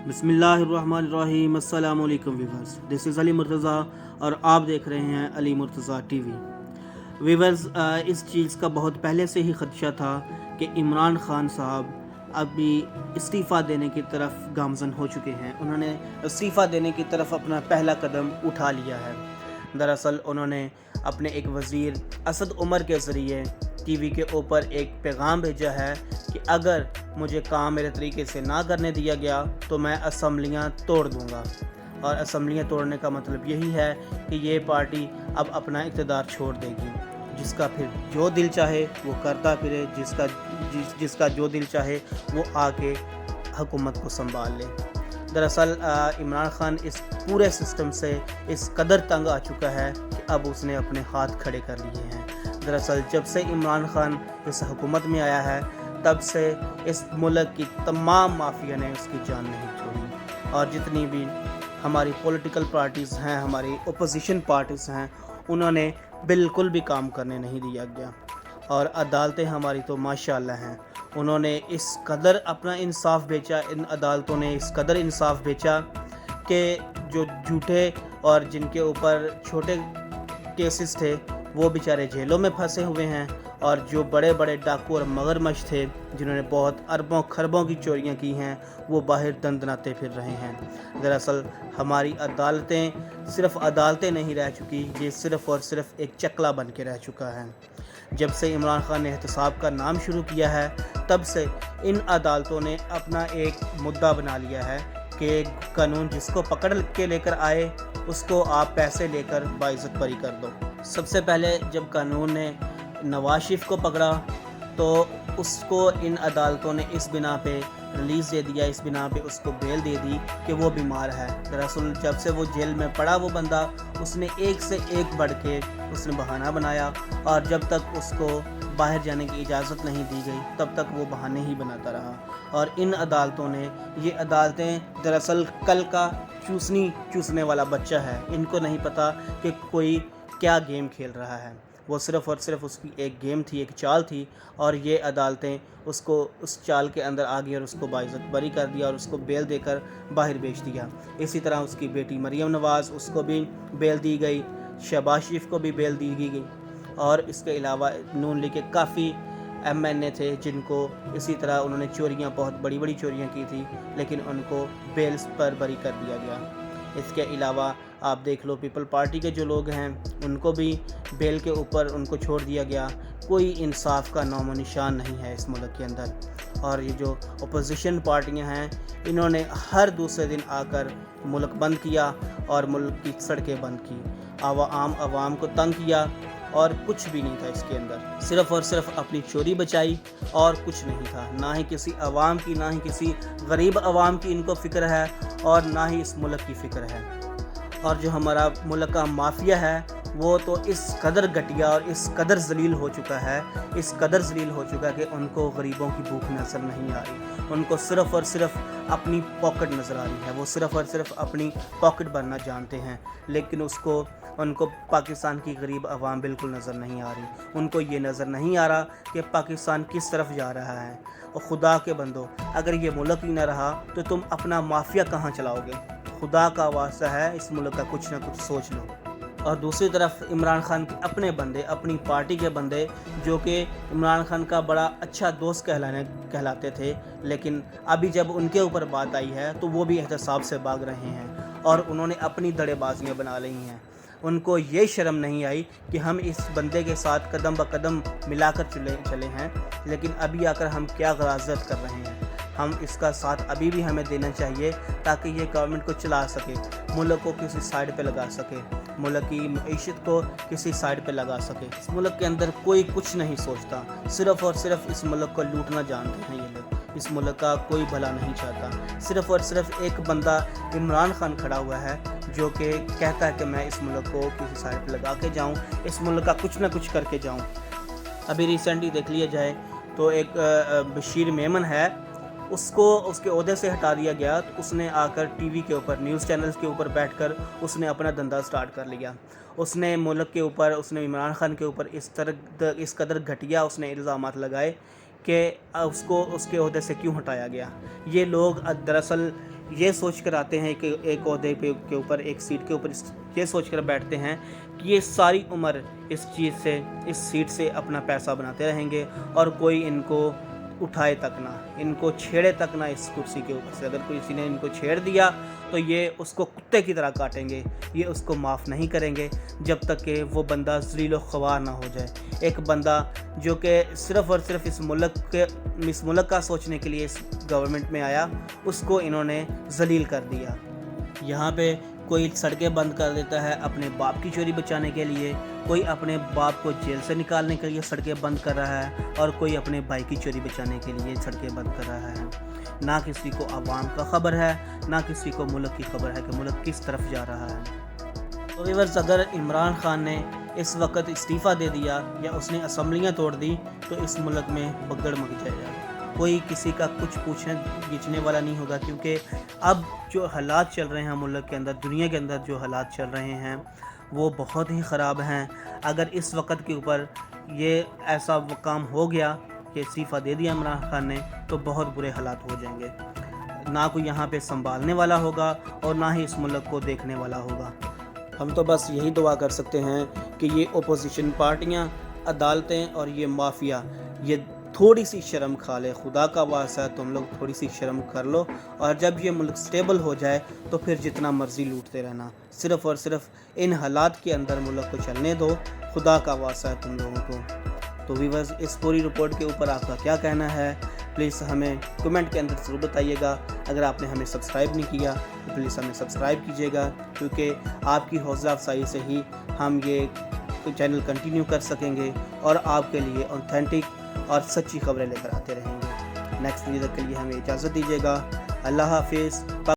बिस्मिल्लाहिर्रहमानिर्रहीम। अस्सलाम वालेकुम viewers, this is Ali Murtaza और आप देख रहे हैं अली मुर्तज़ा टीवी। व्यूवर्स, इस चीज़ का बहुत पहले से ही ख़दशा था कि इमरान ख़ान साहब अभी इस्तीफ़ा देने की तरफ गामज़न हो चुके हैं। उन्होंने इस्तीफ़ा देने की तरफ अपना पहला कदम उठा लिया है। दरअसल उन्होंने अपने एक वज़ीर असद उमर के ज़रिए टीवी के ऊपर एक पैगाम भेजा है कि अगर मुझे काम मेरे तरीके से ना करने दिया गया तो मैं असम्बलियाँ तोड़ दूँगा। और असम्बलियाँ तोड़ने का मतलब यही है कि ये पार्टी अब अपना इक़्तिदार छोड़ देगी। जिसका फिर जो दिल चाहे वो करता फिरे, जिसका जो दिल चाहे वो आके हुकूमत को संभाल ले। दरअसल इमरान ख़ान इस पूरे सिस्टम से इस कदर तंग आ चुका है कि अब उसने अपने हाथ खड़े कर लिए हैं। दरअसल जब से इमरान ख़ान इस हुकूमत में आया है तब से इस मुल्क की तमाम माफिया ने उसकी जान नहीं छोड़ी। और जितनी भी हमारी पॉलिटिकल पार्टीज़ हैं, हमारी अपोजिशन पार्टीज़ हैं, उन्होंने बिल्कुल भी काम करने नहीं दिया गया। और अदालतें हमारी तो माशाअल्लाह हैं, उन्होंने इस कदर अपना इंसाफ बेचा, इन अदालतों ने इस कदर इंसाफ बेचा कि जो झूठे और जिनके ऊपर छोटे केसेस थे वो बेचारे जेलों में फंसे हुए हैं, और जो बड़े बड़े डाकू और मगरमच्छ थे जिन्होंने बहुत अरबों खरबों की चोरियां की हैं वो बाहर दंदनाते फिर रहे हैं। दरअसल हमारी अदालतें सिर्फ़ अदालतें नहीं रह चुकी, ये सिर्फ़ और सिर्फ एक चकला बन के रह चुका है। जब से इमरान ख़ान ने एहतसाब का नाम शुरू किया है तब से इन अदालतों ने अपना एक मुद्दा बना लिया है कि कानून जिसको पकड़ के लेकर आए उसको आप पैसे लेकर बाइज़्ज़त बरी कर दो। सबसे पहले जब कानून ने नवाज शरीफ को पकड़ा तो उसको इन अदालतों ने इस बिना पे रिलीज़ दे दिया, इस बिना पे उसको बेल दे दी कि वो बीमार है। दरअसल जब से वो जेल में पड़ा वो बंदा, उसने एक से एक बढ़ के उसने बहाना बनाया, और जब तक उसको बाहर जाने की इजाज़त नहीं दी गई तब तक वो बहाने ही बनाता रहा। और इन अदालतों ने, ये अदालतें दरअसल कल का चूसने वाला बच्चा है, इनको नहीं पता कि कोई क्या गेम खेल रहा है। वो सिर्फ़ और सिर्फ उसकी एक गेम थी, एक चाल थी, और ये अदालतें उसको उस चाल के अंदर आ गई और उसको बाइज़्ज़त बरी कर दिया और उसको बेल देकर बाहर भेज दिया। इसी तरह उसकी बेटी मरियम नवाज़, उसको भी बेल दी गई, शहबाज शरीफ को भी बेल दी गई, और इसके अलावा नून लीग के काफ़ी MNA थे जिनको इसी तरह उन्होंने चोरियाँ, बहुत बड़ी बड़ी चोरियाँ की थी, लेकिन उनको बेल्स पर बरी कर दिया गया। इसके अलावा आप देख लो पीपल पार्टी के जो लोग हैं उनको भी बेल के ऊपर उनको छोड़ दिया गया। कोई इंसाफ का नामो निशान नहीं है इस मुल्क के अंदर। और ये जो अपोजिशन पार्टियां हैं इन्होंने हर दूसरे दिन आकर मुल्क बंद किया और मुल्क की सड़कें बंद की, आवाम को तंग किया, और कुछ भी नहीं था इसके अंदर, सिर्फ़ और सिर्फ अपनी चोरी बचाई और कुछ नहीं था। ना ही किसी अवाम की, ना ही किसी गरीब अवाम की इनको फ़िक्र है, और ना ही इस मुल्क की फ़िक्र है। और जो हमारा मुल्क का माफिया है वो तो इस कदर घटिया और इस कदर ज़लील हो चुका है, इस कदर ज़लील हो चुका है कि उनको गरीबों की भूख नज़र नहीं आ रही, उनको सिर्फ़ और सिर्फ अपनी पॉकेट नज़र आ रही है। वो सिर्फ़ और सिर्फ अपनी पॉकेट भरना जानते हैं, लेकिन उनको पाकिस्तान की गरीब आवाम बिल्कुल नज़र नहीं आ रही। उनको ये नज़र नहीं आ रहा कि पाकिस्तान किस तरफ जा रहा है। और खुदा के बंदो, अगर ये मुल्क ही ना रहा तो तुम अपना माफिया कहाँ चलाओगे? खुदा का वास्ता है, इस मुल्क का कुछ ना कुछ सोच लो। और दूसरी तरफ इमरान ख़ान के अपने बंदे, अपनी पार्टी के बंदे, जो कि इमरान ख़ान का बड़ा अच्छा दोस्त कहलाते थे, लेकिन अभी जब उनके ऊपर बात आई है तो वो भी एहतसाब से भाग रहे हैं और उन्होंने अपनी दड़ेबाजियाँ बना ली हैं। उनको ये शर्म नहीं आई कि हम इस बंदे के साथ कदम ब कदम मिलाकर चले हैं, लेकिन अभी आकर हम क्या गराजत कर रहे हैं। हम इसका साथ अभी भी हमें देना चाहिए ताकि ये गवर्नमेंट को चला सके, मुल्क को किसी साइड पे लगा सके, मुल्क की मईशत को किसी साइड पे लगा सके। इस मुल्क के अंदर कोई कुछ नहीं सोचता, सिर्फ़ और सिर्फ इस मुल्क को लूटना जानते हैं ये लोग। इस मुल्क का कोई भला नहीं चाहता। सिर्फ़ और सिर्फ एक बंदा इमरान ख़ान खड़ा हुआ है जो कि कहता है कि मैं इस मुल्क को किसी साइड पे लगा के जाऊँ, इस मुल्क का कुछ ना कुछ करके जाऊँ। अभी रिसेंटली देख लिया जाए तो एक बशीर मेमन है, उसको उसके ओहदे से हटा दिया गया, तो उसने आकर टीवी के ऊपर, न्यूज़ चैनल्स के ऊपर बैठकर उसने अपना धंधा स्टार्ट कर लिया। उसने मुल्क के ऊपर, उसने इमरान ख़ान के ऊपर इस कदर घटिया उसने इल्ज़ामात लगाए कि उसको उसके ओहदे से क्यों हटाया गया। ये लोग दरअसल یہ سوچ کر آتے ہیں کہ ایک عہدے کے اوپر، ایک سیٹ کے اوپر یہ سوچ کر بیٹھتے ہیں کہ یہ ساری عمر اس چیز سے، اس سیٹ سے اپنا پیسہ بناتے رہیں گے اور کوئی ان کو اٹھائے تک نہ، ان کو چھیڑے تک نہ اس کرسی کے اوپر سے۔ اگر کوئی کسی نے ان کو چھیڑ دیا تو یہ اس کو کتے کی طرح کاٹیں گے، یہ اس کو معاف نہیں کریں گے جب تک کہ وہ بندہ ذلیل و خوار نہ ہو جائے۔ ایک بندہ جو کہ صرف اور صرف اس ملک کا سوچنے کے لیے اس گورنمنٹ میں آیا، اس کو انہوں نے ذلیل کر دیا۔ یہاں پہ کوئی سڑکیں بند کر دیتا ہے اپنے باپ کی چوری بچانے کے لیے، کوئی اپنے باپ کو جیل سے نکالنے کے لیے سڑکیں بند کر رہا ہے، اور کوئی اپنے بھائی کی چوری بچانے کے لیے سڑکیں بند کر رہا ہے۔ نہ کسی کو عوام کا خبر ہے، نہ کسی کو ملک کی خبر ہے کہ ملک کس طرف جا رہا ہے۔ تو ویورز، اگر عمران خان نے اس وقت استعفیٰ دے دیا یا اس نے اسمبلیاں توڑ دی تو اس ملک میں بگڑ مچ جائے گا، کوئی کسی کا کچھ پوچھنے گھچنے والا نہیں ہوگا، کیونکہ اب جو حالات چل رہے ہیں ملک کے اندر، دنیا کے اندر جو حالات چل رہے ہیں وہ بہت ہی خراب ہیں۔ اگر اس وقت کے اوپر یہ ایسا کام ہو گیا کہ استعفیٰ دے دیا عمران خان نے تو بہت برے حالات ہو جائیں گے، نہ کوئی یہاں پہ سنبھالنے والا ہوگا اور نہ ہی اس ملک کو دیکھنے والا ہوگا۔ ہم تو بس یہی دعا کر سکتے ہیں کہ یہ اپوزیشن پارٹیاں، عدالتیں اور یہ مافیا یہ تھوڑی سی شرم کھا لے۔ خدا کا واسطہ ہے تم لوگ تھوڑی سی شرم کر لو، اور جب یہ ملک سٹیبل ہو جائے تو پھر جتنا مرضی لوٹتے رہنا، صرف اور صرف ان حالات کے اندر ملک کو چلنے دو۔ خدا کا واسطہ ہے تم لوگوں کو۔ تو ویورز، اس پوری رپورٹ کے اوپر آپ کا کیا کہنا ہے پلیز ہمیں کمنٹ کے اندر ضرور بتائیے گا۔ اگر آپ نے ہمیں سبسکرائب نہیں کیا تو پلیز ہمیں سبسکرائب کیجیے گا، کیونکہ آپ کی حوصلہ افزائی سے ہی ہم یہ چینل کنٹینیو کر سکیں گے اور آپ کے لیے اوتھینٹک اور سچی خبریں لے کر آتے رہیں گے۔ نیکسٹ ویڈیو کے لیے ہمیں اجازت دیجیے گا۔ اللہ حافظ۔